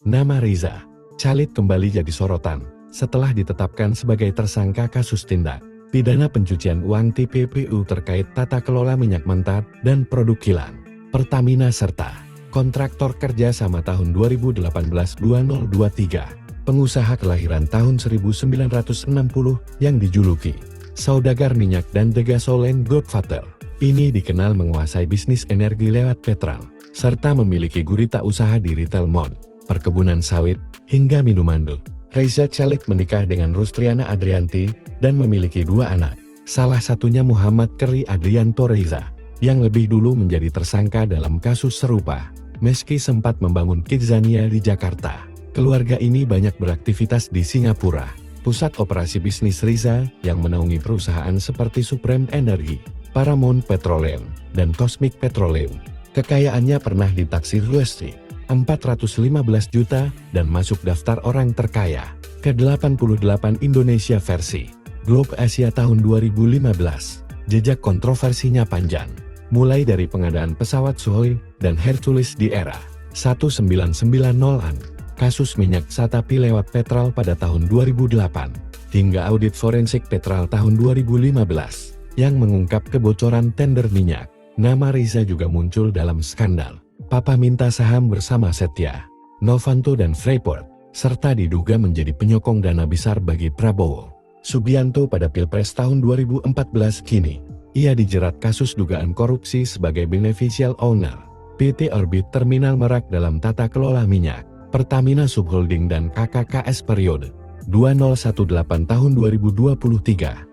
Nama Riza Khalid kembali jadi sorotan setelah ditetapkan sebagai tersangka kasus tindak pidana pencucian uang TPPU terkait tata kelola minyak mentah dan produk kilang Pertamina serta kontraktor kerja sama tahun 2018-2023. Pengusaha kelahiran tahun 1960 yang dijuluki saudagar minyak dan the gasoline godfather ini dikenal menguasai bisnis energi lewat petrol serta memiliki gurita usaha di retail mall, perkebunan sawit, hingga minuman. Riza Khalid menikah dengan Rustriana Adrianti dan memiliki 2 anak, salah satunya Muhammad Keri Adrianto Riza, yang lebih dulu menjadi tersangka dalam kasus serupa. Meski sempat membangun Kidzania di Jakarta, keluarga ini banyak beraktivitas di Singapura, pusat operasi bisnis Riza yang menaungi perusahaan seperti Supreme Energy, Paramount Petroleum, dan Cosmic Petroleum. Kekayaannya pernah ditaksir USD 415 juta dan masuk daftar orang terkaya ke-88 Indonesia versi Globe Asia tahun 2015. Jejak kontroversinya panjang, mulai dari pengadaan pesawat Sukhoi dan Hercules di era 1990-an, kasus minyak Satapi lewat Petrol pada tahun 2008, hingga audit forensik Petrol tahun 2015 yang mengungkap kebocoran tender minyak. Nama Riza juga muncul dalam skandal Papa minta saham bersama Setia Novanto dan Freeport, serta diduga menjadi penyokong dana besar bagi Prabowo Subianto pada Pilpres tahun 2014. Kini, ia dijerat kasus dugaan korupsi sebagai beneficial owner PT Orbit Terminal Merak dalam tata kelola minyak Pertamina Subholding dan KKKS periode 2018 tahun 2023.